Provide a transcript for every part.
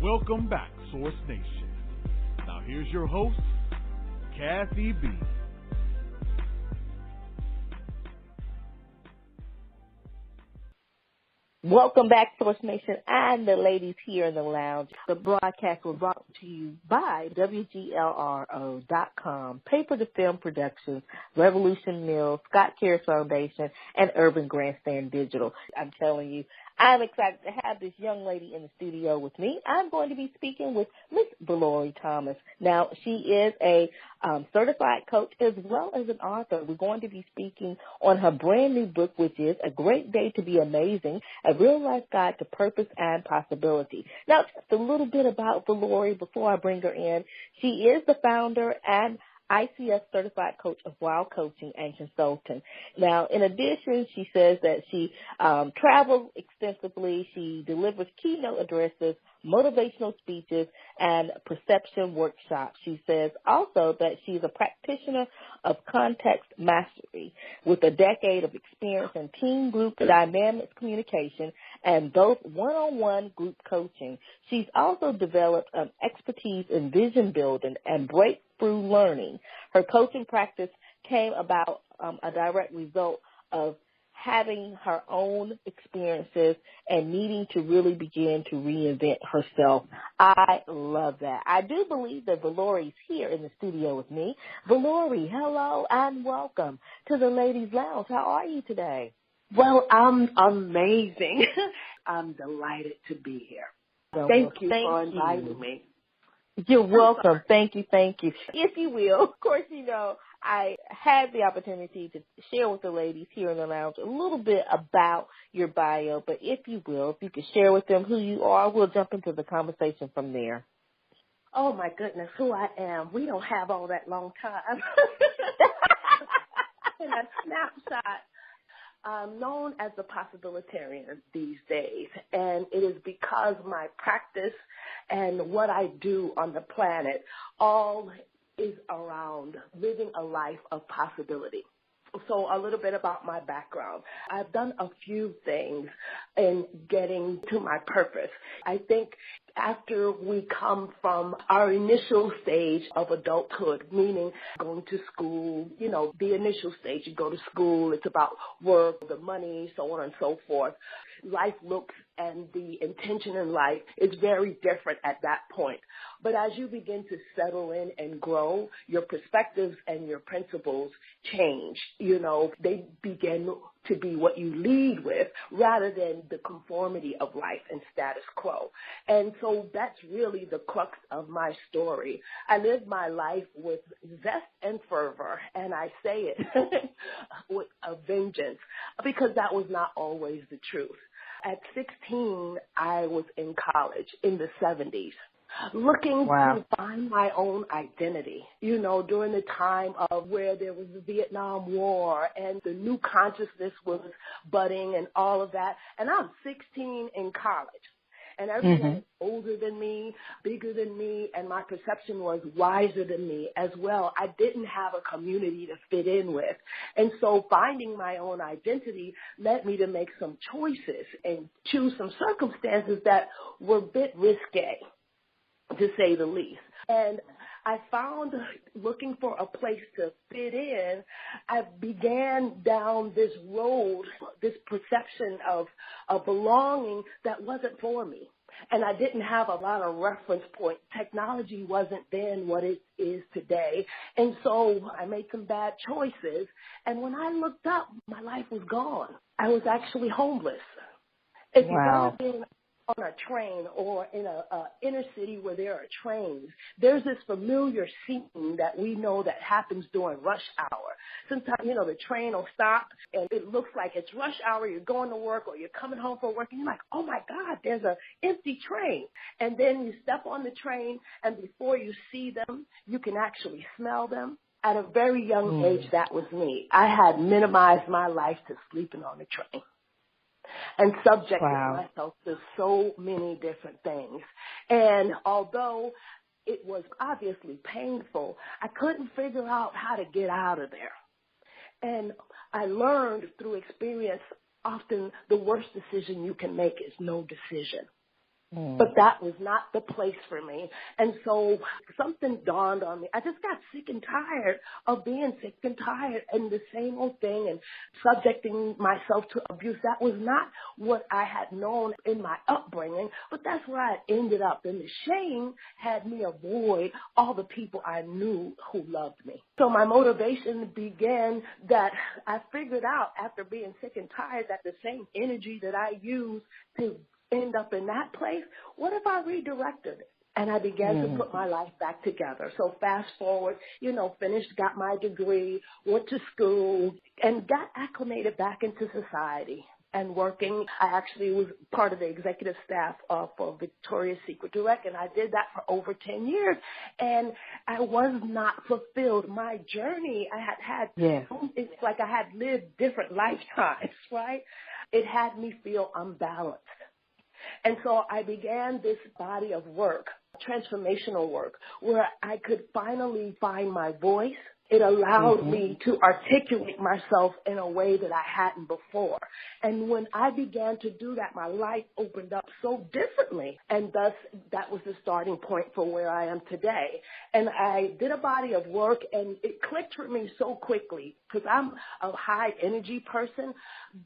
Welcome back, Source Nation. Now here's your host, Kathy B. Welcome back, Source Nation, and the ladies here in the lounge. The broadcast was brought to you by WGLRO.com, Paper to Film Productions, Revolution Mills, Scott Cares Foundation, and Urban Grandstand Digital. I'm telling you, I'm excited to have this young lady in the studio with me. I'm going to be speaking with Miss Vallori Thomas. Now, she is a certified coach as well as an author. We're going to be speaking on her brand new book, which is A Great Day to Be Amazing, a real-life guide to purpose and possibility. Now, just a little bit about Vallori before I bring her in. She is the founder and ICF-Certified coach of Wild Coaching and Consultant. Now, in addition, she says that she travels extensively. She delivers keynote addresses, motivational speeches, and perception workshops. She says also that she's a practitioner of context mastery with a decade of experience in team group dynamics communication and both one-on-one group coaching. She's also developed expertise in vision building and breakthrough learning. Her coaching practice came about a direct result of having her own experiences and needing to really begin to reinvent herself. I love that. I do believe that Vallori's here in the studio with me. Vallori, hello and welcome to the Ladies Lounge. How are you today? Well, I'm amazing. I'm delighted to be here. Thank you for inviting me. You're welcome. Thank you. If you will, of course, you know, I had the opportunity to share with the ladies here in the lounge a little bit about your bio, but if you will, if you could share with them who you are, we'll jump into the conversation from there. Oh, my goodness, who I am. We don't have all that long time. In a snapshot. I'm known as the possibilitarian these days, and it is because my practice and what I do on the planet all is around living a life of possibility. So a little bit about my background. I've done a few things in getting to my purpose. I think after we come from our initial stage of adulthood, meaning going to school, you know, the initial stage, you go to school, it's about work, the money, so on and so forth. Life looks and the intention in life is very different at that point. But as you begin to settle in and grow, your perspectives and your principles change. You know, they begin to be what you lead with rather than the conformity of life and status quo. And so that's really the crux of my story. I live my life with zest and fervor, and I say it with a vengeance because that was not always the truth. At 16, I was in college in the 70s. Looking to find my own identity, you know, during the time of where there was the Vietnam War and the new consciousness was budding and all of that. And I'm 16 in college. And everyone is older than me, bigger than me, and my perception was wiser than me as well. I didn't have a community to fit in with. And so finding my own identity led me to make some choices and choose some circumstances that were a bit risque, to say the least. And I found looking for a place to fit in, I began down this road, this perception of belonging that wasn't for me. And I didn't have a lot of reference point. Technology wasn't then what it is today. And so I made some bad choices. And when I looked up, my life was gone. I was actually homeless. If you've ever been on a train or in a inner city where there are trains, there's this familiar scene that we know that happens during rush hour. Sometimes, you know, the train will stop and it looks like it's rush hour. You're going to work or you're coming home from work and you're like, oh my God, there's an empty train. And then you step on the train and before you see them, you can actually smell them. At a very young age, that was me. I had minimized my life to sleeping on the train and subjected myself to so many different things. And although it was obviously painful, I couldn't figure out how to get out of there. And I learned through experience, often the worst decision you can make is no decision. But that was not the place for me. And so something dawned on me. I just got sick and tired of being sick and tired and the same old thing and subjecting myself to abuse. That was not what I had known in my upbringing, but that's where I ended up. And the shame had me avoid all the people I knew who loved me. So my motivation began that I figured out after being sick and tired that the same energy that I used to end up in that place, what if I redirected it? And I began to put my life back together. So fast forward, finished, got my degree, went to school, and got acclimated back into society and working. I actually was part of the executive staff for Victoria's Secret Direct, and I did that for over 10 years. And I was not fulfilled. My journey, it's like I had lived different lifetimes, right? It had me feel unbalanced. And so I began this body of work, transformational work, where I could finally find my voice. It allowed me to articulate myself in a way that I hadn't before. And when I began to do that, my life opened up so differently. And thus, that was the starting point for where I am today. And I did a body of work, and it clicked for me so quickly because I'm a high energy person.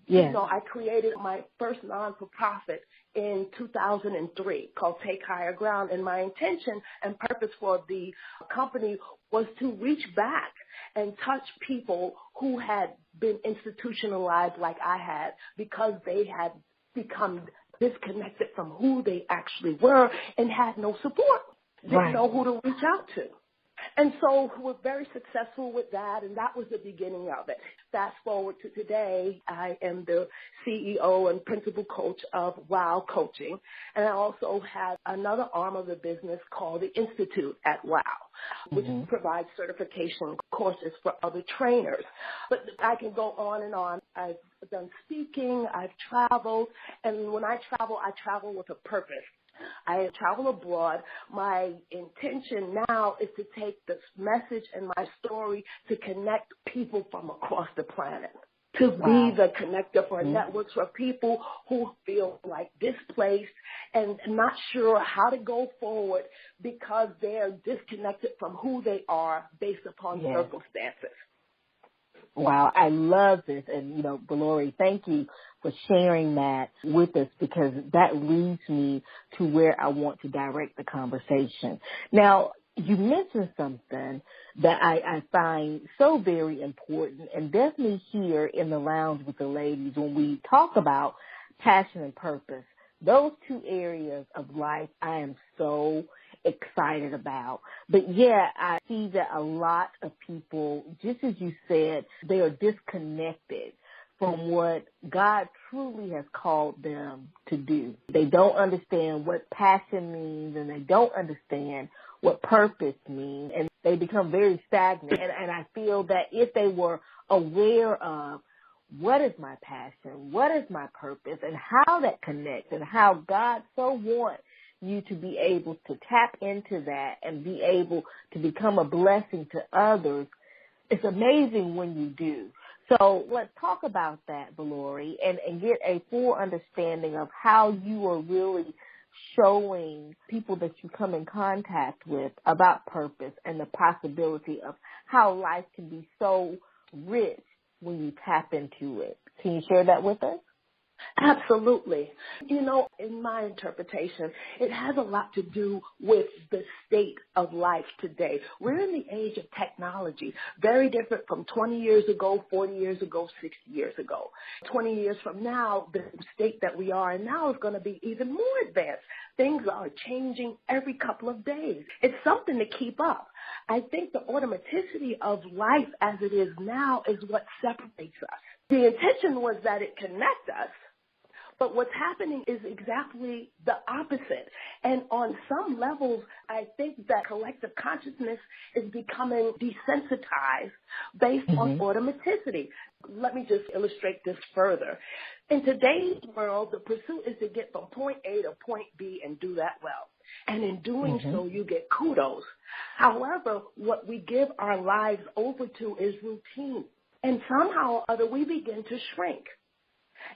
Yeah. I created my first non-for-profit in 2003 called Take Higher Ground. And my intention and purpose for the company was to reach back and touch people who had been institutionalized like I had because they had become disconnected from who they actually were and had no support. Didn't know who to reach out to. And so we're very successful with that, and that was the beginning of it. Fast forward to today, I am the CEO and principal coach of WOW Coaching, and I also have another arm of the business called the Institute at WOW, which provides certification courses for other trainers. But I can go on and on. I've done speaking, I've traveled, and when I travel with a purpose. I travel abroad. My intention now is to take this message and my story to connect people from across the planet, to be the connector for networks for people who feel like displaced and not sure how to go forward because they're disconnected from who they are based upon circumstances. Wow, I love this. And, Vallori, thank you for sharing that with us because that leads me to where I want to direct the conversation. Now, you mentioned something that I find so very important and definitely here in the lounge with the ladies when we talk about passion and purpose. Those two areas of life I am so excited about. But I see that a lot of people, just as you said, they are disconnected from what God truly has called them to do. They don't understand what passion means and they don't understand what purpose means, and they become very stagnant. And I feel that if they were aware of what is my passion, what is my purpose, and how that connects, and how God so wants you to be able to tap into that and be able to become a blessing to others, it's amazing when you do. So let's talk about that, Vallori, and get a full understanding of how you are really showing people that you come in contact with about purpose and the possibility of how life can be so rich when you tap into it. Can you share that with us? Absolutely. In my interpretation, it has a lot to do with the state of life today. We're in the age of technology, very different from 20 years ago, 40 years ago, 60 years ago. 20 years from now, the state that we are in now is going to be even more advanced. Things are changing every couple of days. It's something to keep up. I think the automaticity of life as it is now is what separates us. The intention was that it connect us, but what's happening is exactly the opposite. And on some levels, I think that collective consciousness is becoming desensitized based on automaticity. Let me just illustrate this further. In today's world, the pursuit is to get from point A to point B and do that well. And in doing so, you get kudos. However, what we give our lives over to is routine. And somehow or other, we begin to shrink.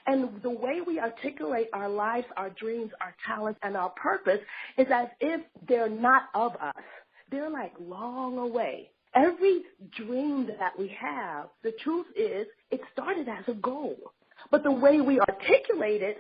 And the way we articulate our lives, our dreams, our talents, and our purpose is as if they're not of us. They're like long away. Every dream that we have, the truth is, it started as a goal. But the way we articulate it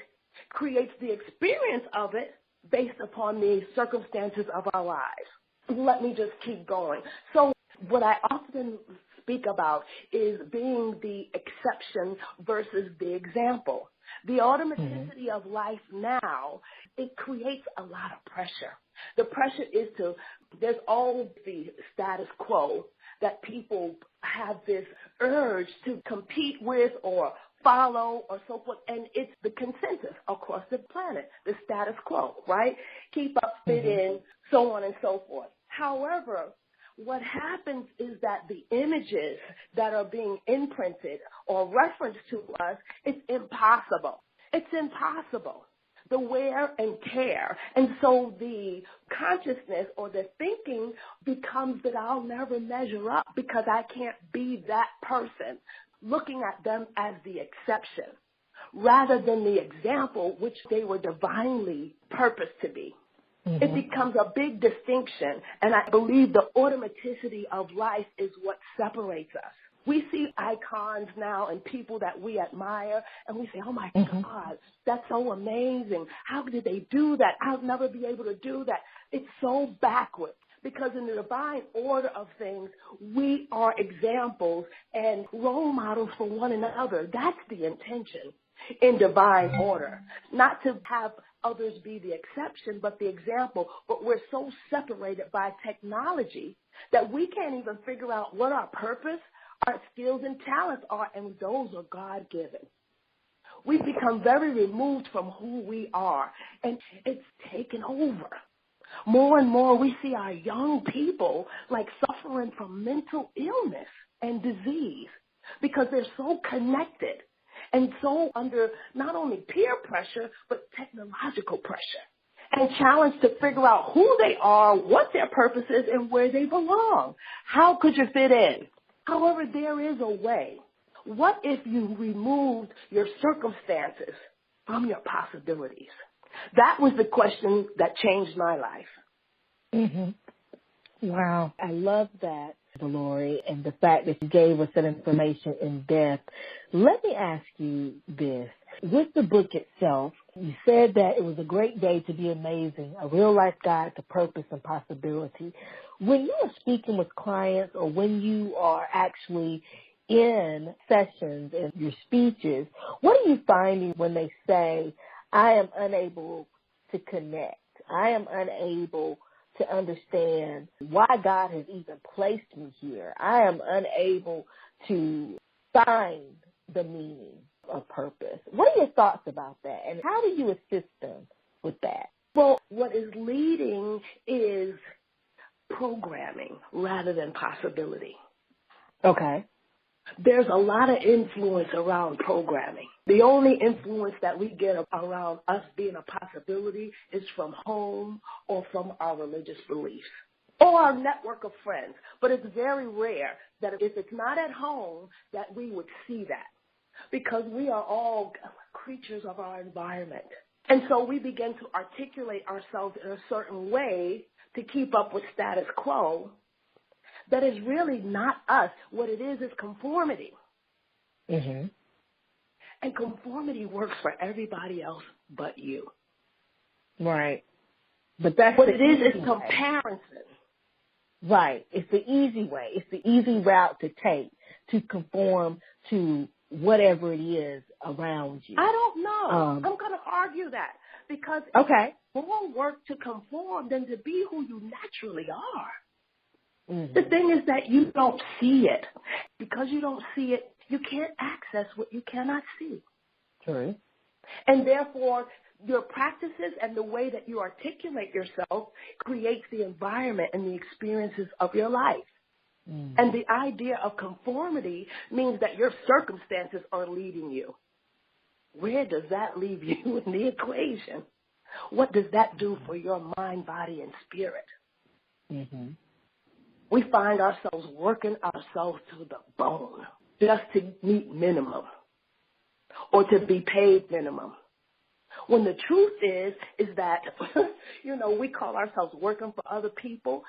creates the experience of it based upon the circumstances of our lives. Let me just keep going. So what I often speak about is being the exception versus the example. The automaticity of life now, it creates a lot of pressure. The pressure is there's always the status quo that people have this urge to compete with or follow or so forth, and it's the consensus across the planet, the status quo, right? Keep up, fit in, so on and so forth. However, what happens is that the images that are being imprinted or referenced to us, it's impossible. It's impossible. The wear and tear. And so the consciousness or the thinking becomes that I'll never measure up because I can't be that person, looking at them as the exception rather than the example which they were divinely purposed to be. It becomes a big distinction, and I believe the automaticity of life is what separates us. We see icons now and people that we admire, and we say, oh, my God, that's so amazing. How did they do that? I'll never be able to do that. It's so backwards because in the divine order of things, we are examples and role models for one another. That's the intention in divine order, not to have others be the exception, but the example. But we're so separated by technology that we can't even figure out what our purpose, our skills and talents are, and those are God-given. We've become very removed from who we are, and it's taken over. More and more we see our young people like suffering from mental illness and disease because they're so connected and so under not only peer pressure, but technological pressure, and challenged to figure out who they are, what their purpose is, and where they belong. How could you fit in? However, there is a way. What if you removed your circumstances from your possibilities? That was the question that changed my life. Wow. I love that, Vallori, and the fact that you gave us that information in depth. Let me ask you this. With the book itself, you said that it was a great day to be amazing, a real-life guide to purpose and possibility. When you are speaking with clients or when you are actually in sessions and your speeches, what are you finding when they say, I am unable to connect, I am unable to understand why God has even placed me here, I am unable to find the meaning of purpose? What are your thoughts about that, and how do you assist them with that? Well, what is leading is programming rather than possibility. Okay. There's a lot of influence around programming. The only influence that we get around us being a possibility is from home or from our religious beliefs or our network of friends. But it's very rare that if it's not at home that we would see that, because we are all creatures of our environment. And so we begin to articulate ourselves in a certain way to keep up with status quo that is really not us. What it is conformity. And conformity works for everybody else but you. Right. But that's what it is comparison. Right. It's the easy way. It's the easy route to take to conform to whatever it is around you. I don't know. I'm going to argue that because it's more work to conform than to be who you naturally are. The thing is that you don't see it. Because you don't see it, you can't access what you cannot see. True. And therefore, your practices and the way that you articulate yourself creates the environment and the experiences of your life. And the idea of conformity means that your circumstances are leading you. Where does that leave you in the equation? What does that do for your mind, body, and spirit? We find ourselves working ourselves to the bone just to meet minimum. or to be paid minimum. When the truth is that, we call ourselves working for other people.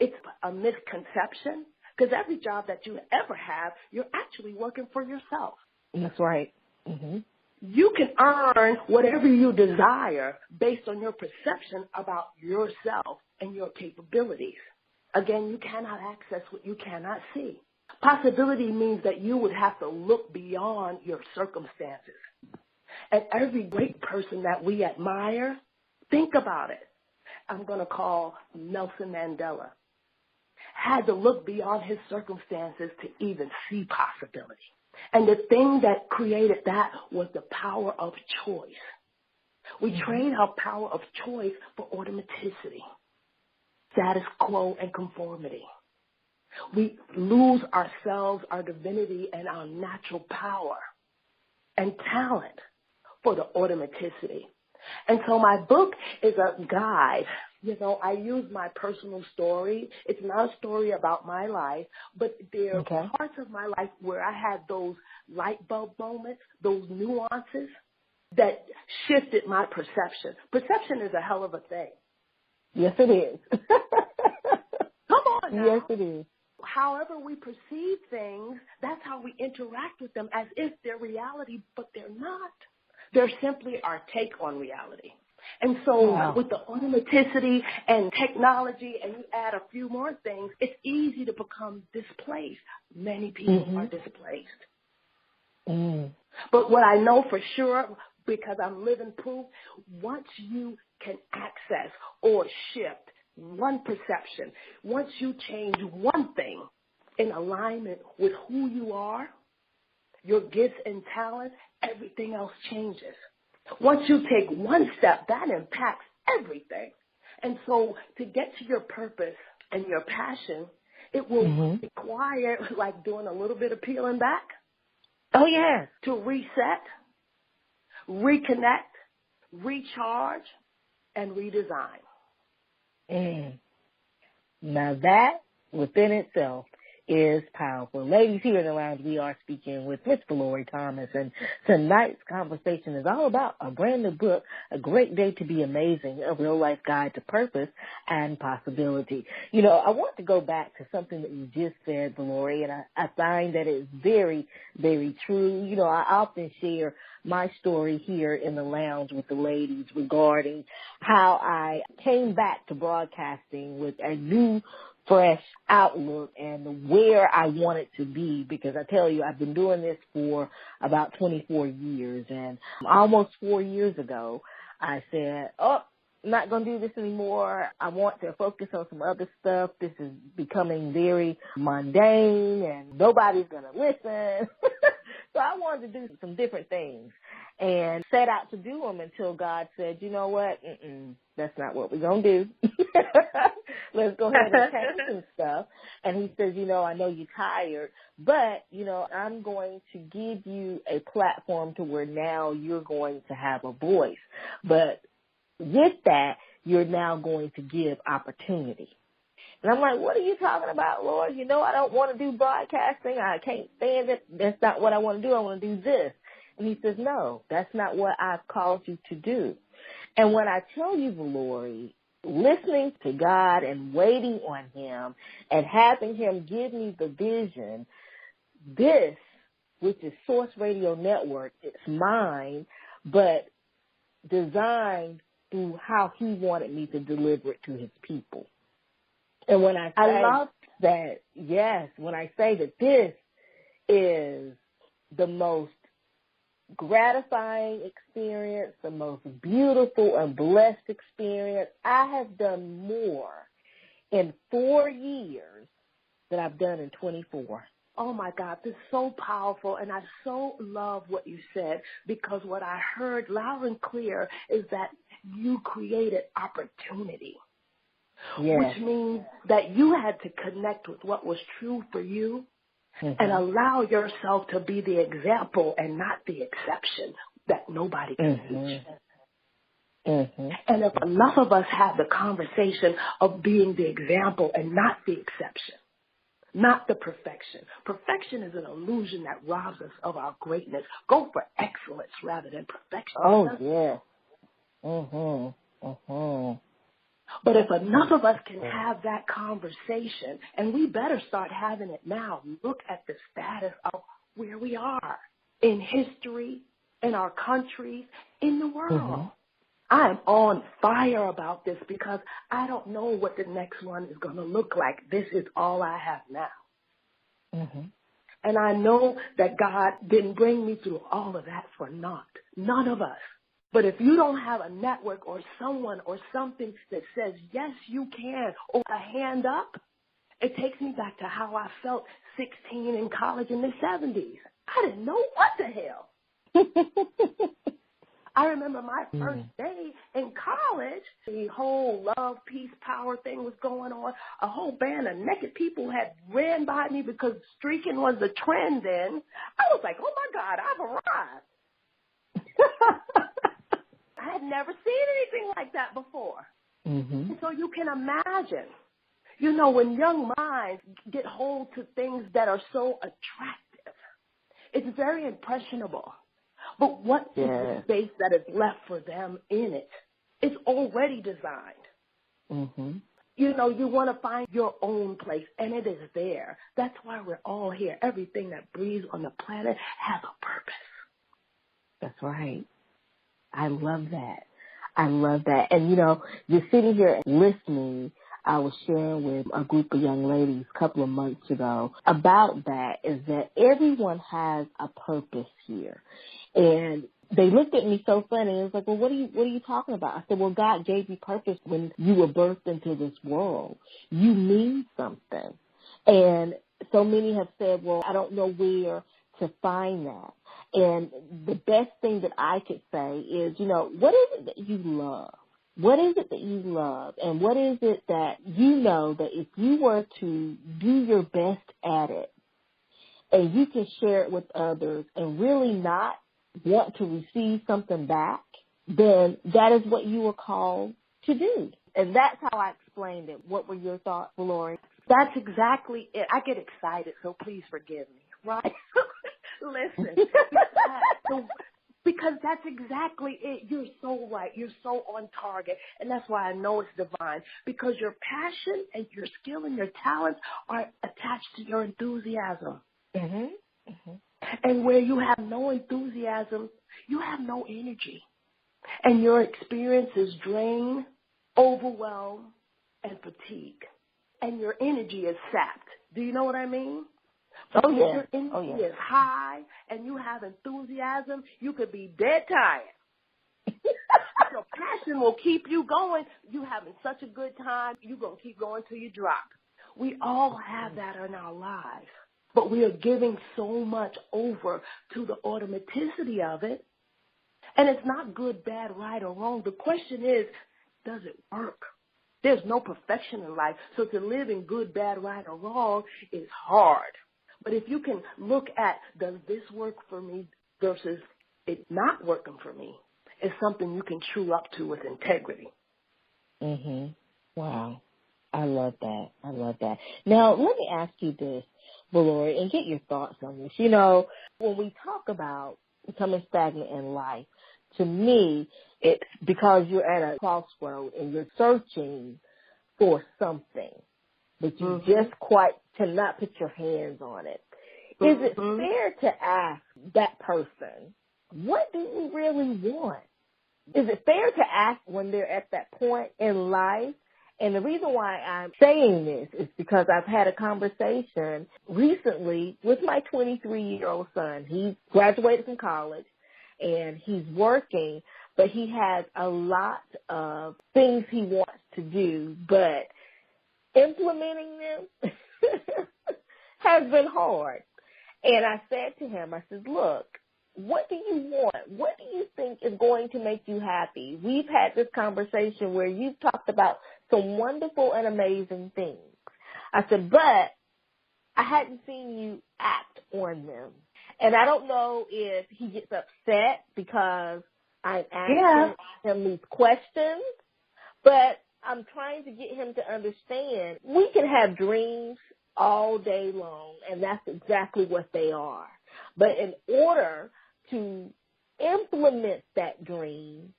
It's a misconception because every job that you ever have, you're actually working for yourself. That's right. Mm-hmm. You can earn whatever you desire based on your perception about yourself and your capabilities. Again, you cannot access what you cannot see. Possibility means that you would have to look beyond your circumstances. And every great person that we admire, think about it. I'm going to call Nelson Mandela. Had to look beyond his circumstances to even see possibility. And the thing that created that was the power of choice. We trade our power of choice for automaticity, status quo, and conformity. We lose ourselves, our divinity, and our natural power and talent for the automaticity. And so my book is a guide. I use my personal story. It's not a story about my life, but there are parts of my life where I had those light bulb moments, those nuances that shifted my perception. Perception is a hell of a thing. Yes, it is. Come on now. Yes, it is. However we perceive things, that's how we interact with them as if they're reality, but they're not. They're simply our take on reality. And so with the automaticity and technology, and you add a few more things, it's easy to become displaced. Many people are displaced. But what I know for sure, because I'm living proof, once you can access or shift one perception, once you change one thing in alignment with who you are, your gifts and talents, everything else changes. Once you take one step, that impacts everything. And so to get to your purpose and your passion, it will require like doing a little bit of peeling back. Oh, yeah. To reset, reconnect, recharge, and redesign. Now that within itself is powerful. Ladies, here in the lounge, we are speaking with Miss Vallori Thomas, and tonight's conversation is all about a brand new book, A Great Day to Be Amazing, a real-life guide to purpose and possibility. I want to go back to something that you just said, Vallori, and I find that it's very, very true. I often share my story here in the lounge with the ladies regarding how I came back to broadcasting with a new fresh outlook and where I want it to be, because I tell you, I've been doing this for about 24 years, and almost 4 years ago, I said, I'm not going to do this anymore. I want to focus on some other stuff. This is becoming very mundane, and nobody's going to listen. So I wanted to do some different things and set out to do them until God said, you know what, that's not what we're going to do. Let's go ahead and change some stuff. And he says, I know you're tired, but, I'm going to give you a platform to where now you're going to have a voice. But with that, you're now going to give opportunity. And I'm like, what are you talking about, Lord? I don't want to do broadcasting. I can't stand it. That's not what I want to do. I want to do this. And he says, no, that's not what I've called you to do. And when I tell you, Vallori, listening to God and waiting on him and having him give me the vision, this, which is Source Radio Network, it's mine, but designed through how he wanted me to deliver it to his people. And when I love that, yes, when I say that this is the most gratifying experience, the most beautiful and blessed experience, I have done more in 4 years than I've done in 24. Oh, my God, this is so powerful, and I so love what you said, because what I heard loud and clear is that you created opportunity. Yes. Which means that you had to connect with what was true for you and allow yourself to be the example and not the exception that nobody can teach. And if enough of us have the conversation of being the example and not the exception, not the perfection. Perfection is an illusion that robs us of our greatness. Go for excellence rather than perfection. Oh, yeah. But if enough of us can have that conversation, and we better start having it now, look at the status of where we are in history, in our countries, in the world. I am on fire about this because I don't know what the next one is going to look like. This is all I have now. And I know that God didn't bring me through all of that for naught. None of us. But if you don't have a network or someone or something that says, yes, you can, or a hand up, it takes me back to how I felt 16 in college in the 70s. I didn't know what the hell. I remember my first day in college, the whole love, peace, power thing was going on. A whole band of naked people had ran by me because streaking was the trend then. I was like, oh, my God, I've arrived. I had never seen anything like that before. And so you can imagine, you know, when young minds get hold to things that are so attractive, it's very impressionable. But what is the space that is left for them in it? It's already designed. You know, you want to find your own place, and it is there. That's why we're all here. Everything that breathes on the planet has a purpose. That's right. I love that. I love that. And, you know, just sitting here listening, I was sharing with a group of young ladies a couple of months ago about that, is that everyone has a purpose here. And they looked at me so funny. It was like, well, what are you talking about? I said, well, God gave you purpose when you were birthed into this world. You mean something. And so many have said, well, I don't know where to find that. And the best thing that I could say is, you know, what is it that you love? What is it that you love? And what is it that you know that if you were to do your best at it and you can share it with others and really not want to receive something back, then that is what you were called to do. And that's how I explained it. What were your thoughts, Vallori? That's exactly it. I get excited, so please forgive me, right? Listen, because that's exactly it. You're so right. You're so on target. And that's why I know it's divine, because your passion and your skill and your talents are attached to your enthusiasm. And where you have no enthusiasm, you have no energy. And your experiences drain, overwhelm, and fatigue. And your energy is sapped. Do you know what I mean? Oh, yeah. Your energy is high and you have enthusiasm, you could be dead tired. Your passion will keep you going. You having such a good time, you're going to keep going till you drop. We all have that in our lives, but we are giving so much over to the automaticity of it. And it's not good, bad, right, or wrong. The question is, does it work? There's no perfection in life, so to live in good, bad, right, or wrong is hard. But if you can look at, does this work for me versus it not working for me, it's something you can true up to with integrity. Wow. I love that. I love that. Now, let me ask you this, Vallori, and get your thoughts on this. You know, when we talk about becoming stagnant in life, to me, it's because you're at a crossroad and you're searching for something, but you just quite cannot put your hands on it. Is it fair to ask that person, what do you really want? Is it fair to ask when they're at that point in life? And the reason why I'm saying this is because I've had a conversation recently with my 23-year-old son. He graduated from college and he's working, but he has a lot of things he wants to do, but implementing them has been hard. And I said to him, I said, look, what do you want? What do you think is going to make you happy? We've had this conversation where you've talked about some wonderful and amazing things. I said, but I hadn't seen you act on them. And I don't know if he gets upset because I'm asking him these questions, but I'm trying to get him to understand we can have dreams all day long, and that's exactly what they are. But in order to implement that dream,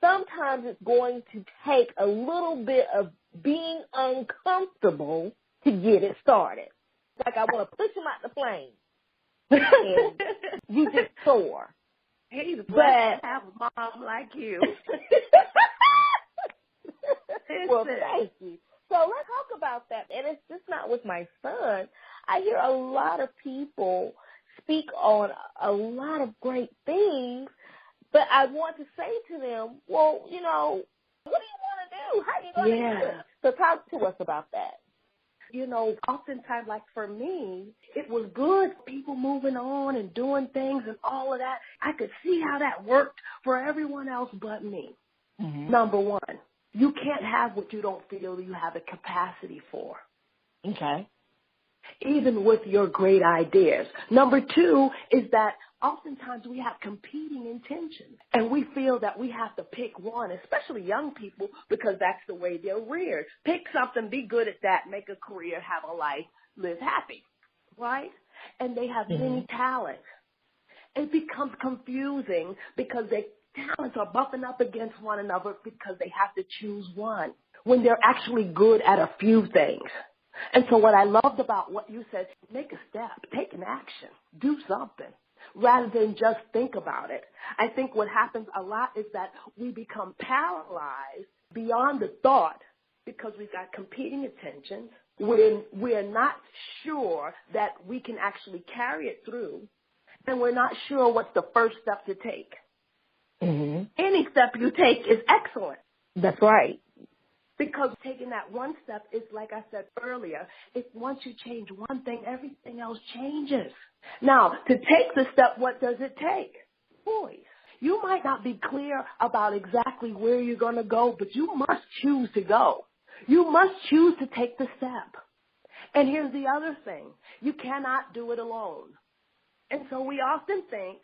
sometimes it's going to take a little bit of being uncomfortable to get it started. It's like I want to push them out the plane, and you just soar. He's blessed to have a mom like you. Well, thank you. So let's talk about that. And it's just not with my son. I hear a lot of people speak on a lot of great things, but I want to say to them, well, what do you want to do? How are you going to do it? So talk to us about that. Oftentimes, like for me, it was good, people moving on and doing things and all of that. I could see how that worked for everyone else but me. Mm-hmm. Number one, you can't have what you don't feel you have the capacity for. Okay. Even with your great ideas. Number two is that oftentimes we have competing intentions, and we feel that we have to pick one, especially young people, because that's the way they're reared. Pick something, be good at that, make a career, have a life, live happy, right? And they have many talents. It becomes confusing because their talents are bumping up against one another because they have to choose one when they're actually good at a few things. And so what I loved about what you said, make a step, take an action, do something, rather than just think about it. I think what happens a lot is that we become paralyzed beyond the thought because we've got competing attentions when we're not sure that we can actually carry it through, and we're not sure what's the first step to take. Mm-hmm. Any step you take is excellent. That's right. Because taking that one step is, like I said earlier, once you change one thing, everything else changes. Now, to take the step, what does it take? Voice. You might not be clear about exactly where you're going to go, but you must choose to go. You must choose to take the step. And here's the other thing. You cannot do it alone. And so we often think,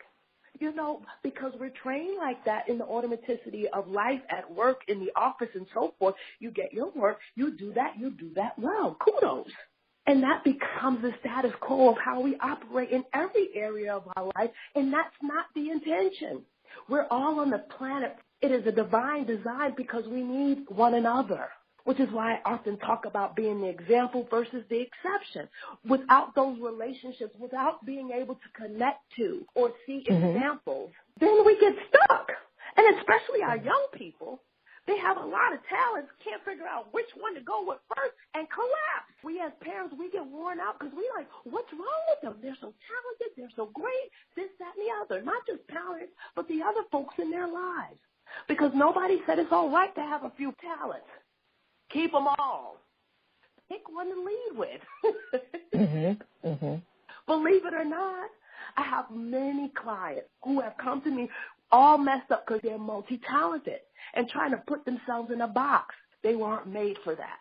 because we're trained like that in the automaticity of life at work, in the office, and so forth, you get your work, you do that well. Kudos. And that becomes the status quo of how we operate in every area of our life, and that's not the intention. We're all on the planet. It is a divine design because we need one another, which is why I often talk about being the example versus the exception. Without those relationships, without being able to connect to or see examples, then we get stuck. And especially our young people, they have a lot of talents, can't figure out which one to go with first, and collapse. We as parents, we get worn out because we like, what's wrong with them? They're so talented, they're so great, this, that, and the other. Not just parents, but the other folks in their lives. Because nobody said it's all right to have a few talents. Keep them all. Pick one to lead with. Believe it or not, I have many clients who have come to me all messed up because they're multi-talented and trying to put themselves in a box. They weren't made for that.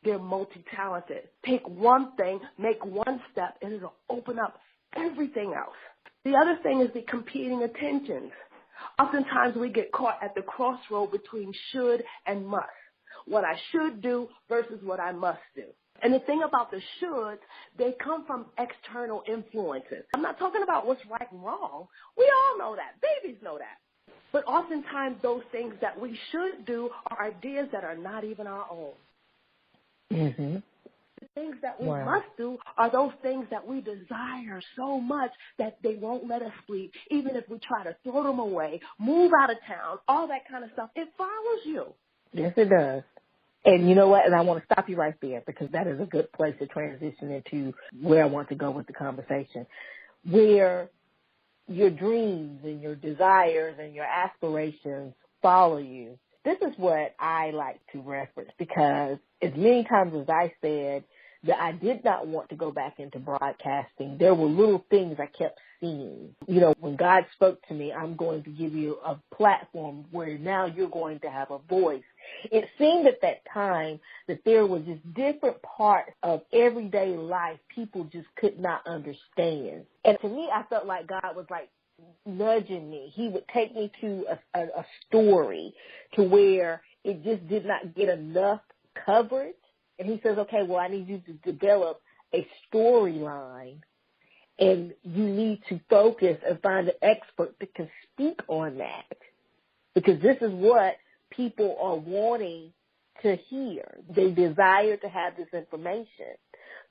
They're multi-talented. Pick one thing, make one step, and it'll open up everything else. The other thing is the competing attentions. Oftentimes we get caught at the crossroad between should and must. What I should do versus what I must do. And the thing about the shoulds, they come from external influences. I'm not talking about what's right and wrong. We all know that. Babies know that. But oftentimes those things that we should do are ideas that are not even our own. The things that we must do are those things that we desire so much that they won't let us sleep. Even if we try to throw them away, move out of town, all that kind of stuff, it follows you. Yes, it does. And you know what? And I want to stop you right there because that is a good place to transition into where I want to go with the conversation. Where your dreams and your desires and your aspirations follow you. This is what I like to reference because as many times as I said that I did not want to go back into broadcasting, there were little things I kept seeing. When God spoke to me, I'm going to give you a platform where now you're going to have a voice. It seemed at that time that there was just different parts of everyday life people just could not understand. And to me, I felt like God was like nudging me. He would take me to a story to where it just did not get enough coverage. And he says, okay, well, I need you to develop a storyline, and you need to focus and find an expert that can speak on that, because this is what people are wanting to hear. They desire to have this information.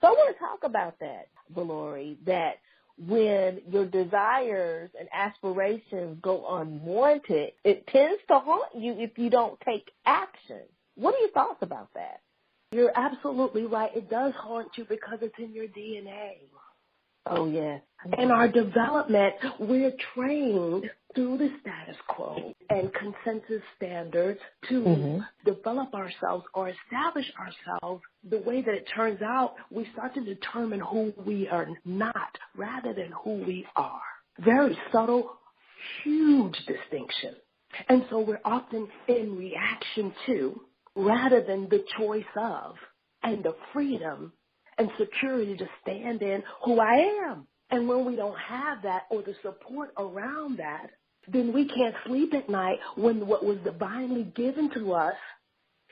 So I want to talk about that, Vallori, that when your desires and aspirations go unwanted, it tends to haunt you if you don't take action. What are your thoughts about that? You're absolutely right. It does haunt you because it's in your DNA. Oh, yes. In our development, we're trained through the status quo and consensus standards to develop ourselves or establish ourselves. The way that it turns out, we start to determine who we are not rather than who we are. Very subtle, huge distinction. And so we're often in reaction to rather than the choice of, and the freedom and security to stand in who I am. And when we don't have that or the support around that, then we can't sleep at night when what was divinely given to us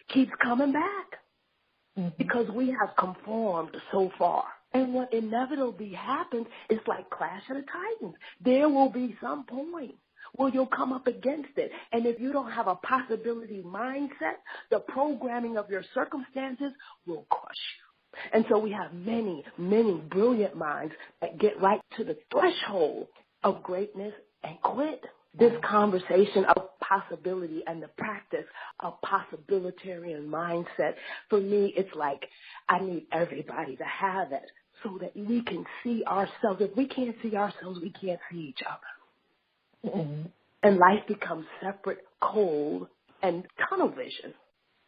keeps coming back because we have conformed so far. And what inevitably happens is like Clash of the Titans. There will be some point where you'll come up against it. And if you don't have a possibility mindset, the programming of your circumstances will crush you. And so we have many, many brilliant minds that get right to the threshold of greatness and quit. This conversation of possibility and the practice of possibilitarian mindset, for me, it's like I need everybody to have it so that we can see ourselves. If we can't see ourselves, we can't see each other. And life becomes separate, cold, and tunnel vision.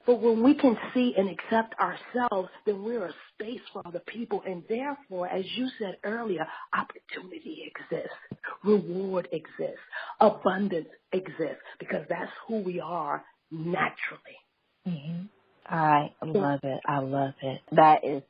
But when we can see and accept ourselves, then we're a space for other people. And therefore, as you said earlier, opportunity exists, reward exists, abundance exists, because that's who we are naturally. I love it. I love it. That is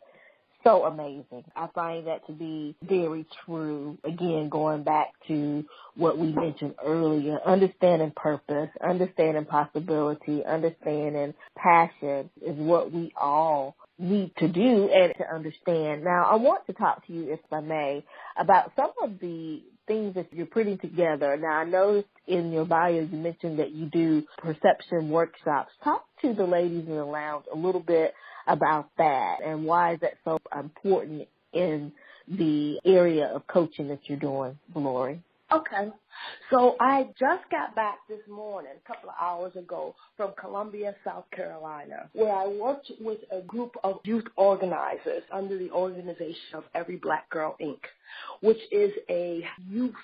so amazing. I find that to be very true. Again, going back to what we mentioned earlier, understanding purpose, understanding possibility, understanding passion is what we all need to do and to understand. Now, I want to talk to you, if I may, about some of the things that you're putting together. Now, I noticed in your bio you mentioned that you do perception workshops. Talk to the ladies in the lounge a little bit about that and why is that so important in the area of coaching that you're doing, Vallori? Okay. So I just got back this morning, a couple of hours ago, from Columbia, South Carolina, where I worked with a group of youth organizers under the organization of Every Black Girl, Inc., which is a youth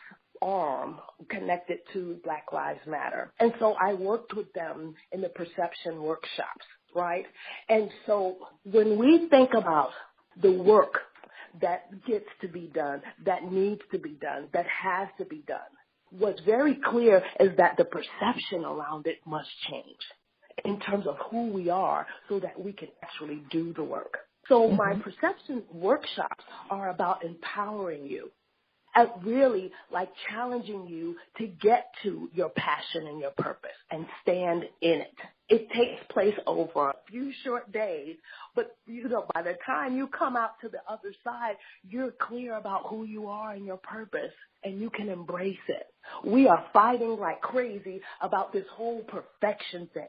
arm connected to Black Lives Matter. And so I worked with them in the perception workshops, right? And so when we think about the work that gets to be done, that needs to be done, that has to be done, what's very clear is that the perception around it must change in terms of who we are so that we can actually do the work. So my perception workshops are about empowering you, really like challenging you to get to your passion and your purpose and stand in it. It takes place over a few short days, but by the time you come out to the other side, you're clear about who you are and your purpose, and you can embrace it. We are fighting like crazy about this whole perfection thing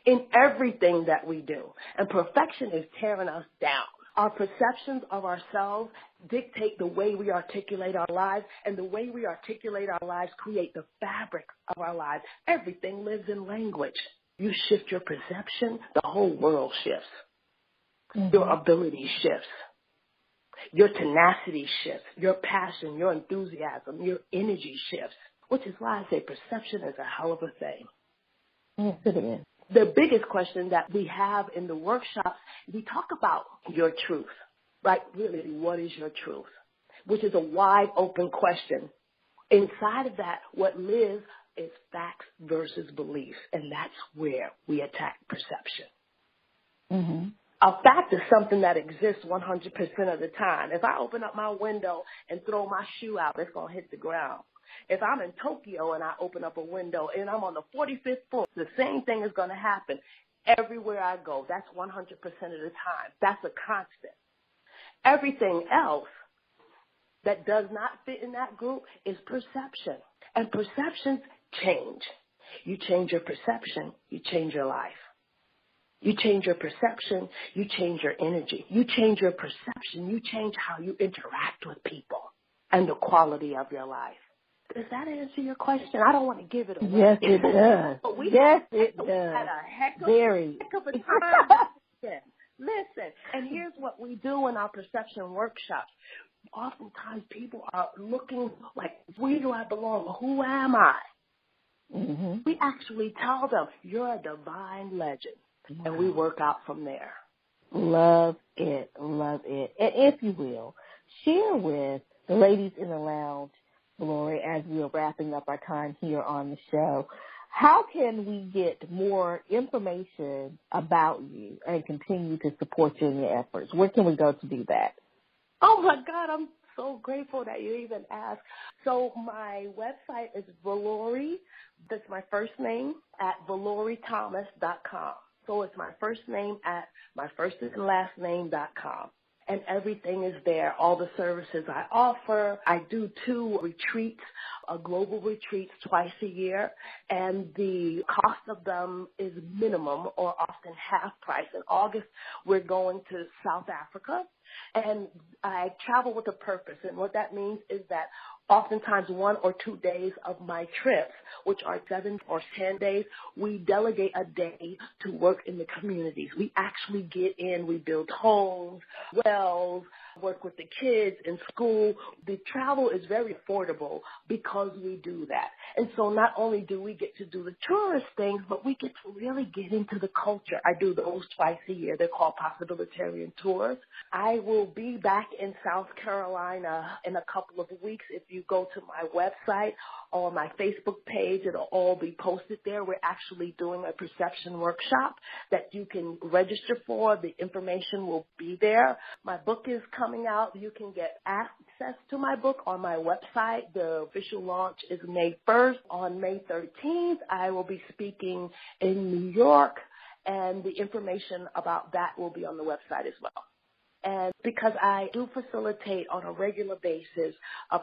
in everything that we do, and perfection is tearing us down. Our perceptions of ourselves dictate the way we articulate our lives, and the way we articulate our lives create the fabric of our lives. Everything lives in language. You shift your perception, the whole world shifts. Your ability shifts. Your tenacity shifts. Your passion, your enthusiasm, your energy shifts, which is why I say perception is a hell of a thing. It is. The biggest question that we have in the workshops, we talk about your truth, right? Really, what is your truth? Which is a wide open question. Inside of that, what lives is facts versus beliefs, and that's where we attack perception. A fact is something that exists 100% of the time. If I open up my window and throw my shoe out, it's going to hit the ground. If I'm in Tokyo and I open up a window and I'm on the 45th floor, the same thing is going to happen everywhere I go. That's 100% of the time. That's a constant. Everything else that does not fit in that group is perception. And perceptions change. You change your perception, you change your life. You change your perception, you change your energy. You change your perception, you change how you interact with people and the quality of your life. Does that answer your question? I don't want to give it away. Yes, it does. Yes, it does. We had a heck of a time. Listen, and here's what we do in our perception workshops. Oftentimes people are looking like, where do I belong? Who am I? Mm-hmm. We actually tell them, you're a divine legend. Wow. And we work out from there. Love it. Love it. And if you will, share with the ladies in the lounge, Vallori, as we are wrapping up our time here on the show, how can we get more information about you and continue to support you in your efforts? Where can we go to do that? Oh, my God, I'm so grateful that you even asked. So my website is Vallori, that's my first name, at ValloriThomas.com. So it's my first name at my first and last name.com. And everything is there, all the services I offer. I do 2 retreats, global retreats twice a year, and the cost of them is minimum or often half price. In August, we're going to South Africa, and I travel with a purpose. And what that means is that oftentimes 1 or 2 days of my trips, which are 7 or 10 days, we delegate a day to work in the communities. We actually get in, we build homes, wells, work with the kids in school. The travel is very affordable because we do that. And so not only do we get to do the tourist things, but we get to really get into the culture. I do those twice a year. They're called Possibilitarian Tours. I will be back in South Carolina in a couple of weeks. If you go to my website or my Facebook page, it'll all be posted there. We're actually doing a perception workshop that you can register for. The information will be there. My book is coming out. You can get access to my book on my website. The official launch is May 1st. On May 13th, I will be speaking in New York, and the information about that will be on the website as well. And because I do facilitate on a regular basis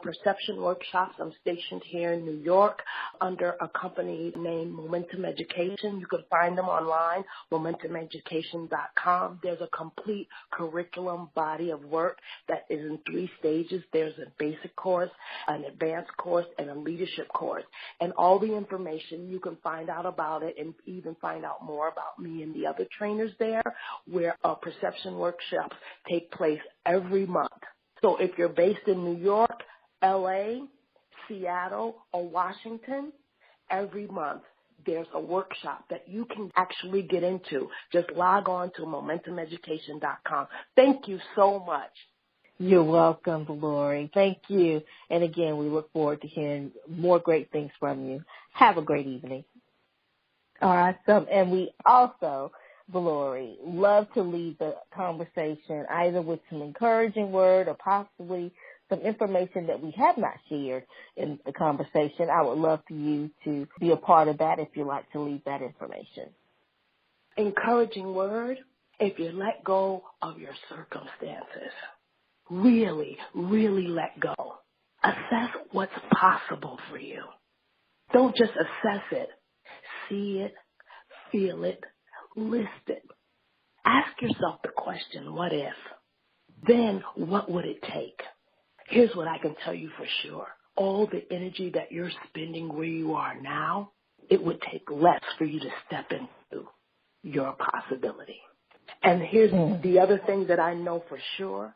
perception workshops, I'm stationed here in New York under a company named Momentum Education. You can find them online, momentumeducation.com. There's a complete curriculum body of work that is in 3 stages. There's a basic course, an advanced course, and a leadership course. And all the information, you can find out about it and even find out more about me and the other trainers there, where perception workshops take place every month. So if you're based in New York, LA, Seattle, or Washington, every month there's a workshop that you can actually get into. Just log on to momentumeducation.com. Thank you so much. You're welcome, Vallori. Thank you. And again, we look forward to hearing more great things from you. Have a great evening. Awesome. And we also, Vallori, love to lead the conversation either with some encouraging word or possibly some information that we have not shared in the conversation. I would love for you to be a part of that if you'd like to leave that information. Encouraging word, if you let go of your circumstances, really, really let go. Assess what's possible for you. Don't just assess it. See it, feel it, list it. Ask yourself the question, what if? Then what would it take? Here's what I can tell you for sure. All the energy that you're spending where you are now, it would take less for you to step into your possibility. And here's the other thing that I know for sure,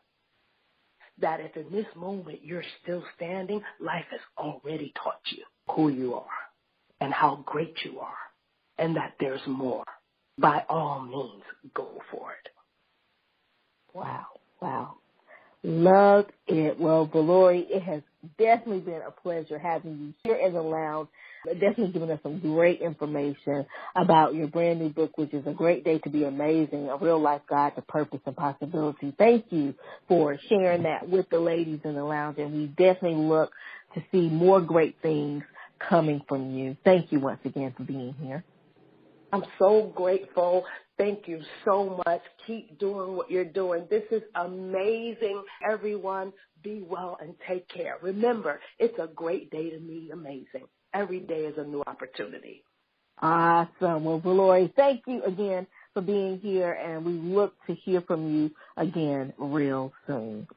that if in this moment you're still standing, life has already taught you who you are and how great you are and that there's more. By all means, go for it. Wow. Love it. Well, Vallori, it has definitely been a pleasure having you here in the lounge. Definitely giving us some great information about your brand new book, which is A Great Day to Be Amazing, A Real Life Guide to Purpose and Possibility. Thank you for sharing that with the ladies in the lounge, and we definitely look to see more great things coming from you. Thank you once again for being here. I'm so grateful Thank you so much. Keep doing what you're doing. This is amazing. Everyone, be well and take care. Remember, it's a great day to be amazing. Every day is a new opportunity. Awesome. Well, Vallori, thank you again for being here, and we look to hear from you again real soon.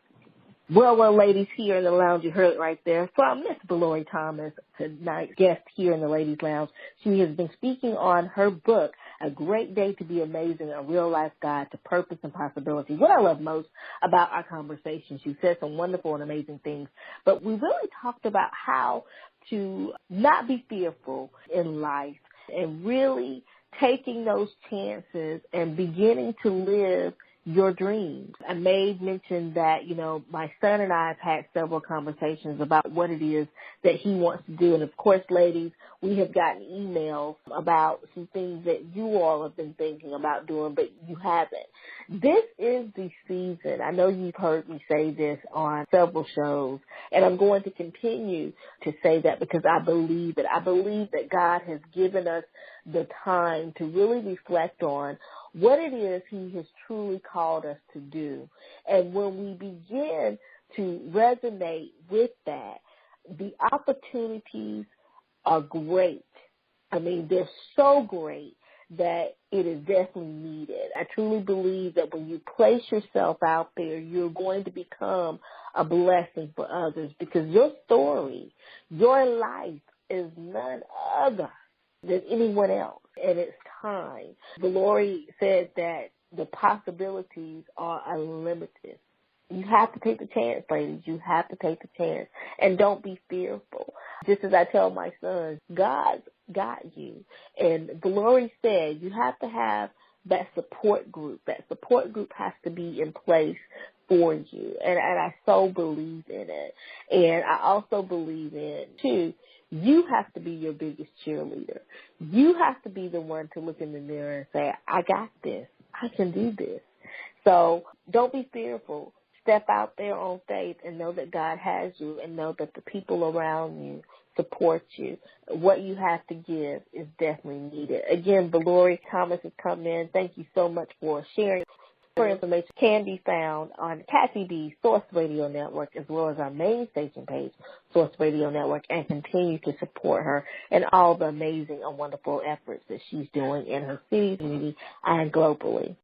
Well, ladies, here in the lounge, you heard it right there from Miss Vallori Thomas, tonight's guest here in the Ladies Lounge. She has been speaking on her book, A Great Day to Be Amazing, A Real-Life Guide to Purpose and Possibility. What I love most about our conversation, she said some wonderful and amazing things, but we really talked about how to not be fearful in life and really taking those chances and beginning to live your dreams. I made mention that, my son and I have had several conversations about what it is that he wants to do. And of course, ladies, we have gotten emails about some things that you all have been thinking about doing, but you haven't. This is the season. I know you've heard me say this on several shows, and I'm going to continue to say that because I believe it. I believe that God has given us the time to really reflect on what it is he has truly called us to do. And when we begin to resonate with that, the opportunities are great. I mean, they're so great that it is definitely needed. I truly believe that when you place yourself out there, you're going to become a blessing for others because your story, your life is none other than anyone else, and it's time. Vallori said that the possibilities are unlimited. You have to take the chance, ladies. You have to take the chance, and don't be fearful. Just as I tell my sons, God's got you. And Vallori said you have to have that support group. That support group has to be in place for you, and I so believe in it. And I also believe in, too, you have to be your biggest cheerleader. You have to be the one to look in the mirror and say, I got this. I can do this. So don't be fearful. Step out there on faith and know that God has you and know that the people around you support you. What you have to give is definitely needed. Again, Vallori Thomas has come in. Thank you so much for sharing. More information can be found on Kathy B's Source Radio Network as well as our main station page, Source Radio Network, and continue to support her in all the amazing and wonderful efforts that she's doing in her city, community, and globally.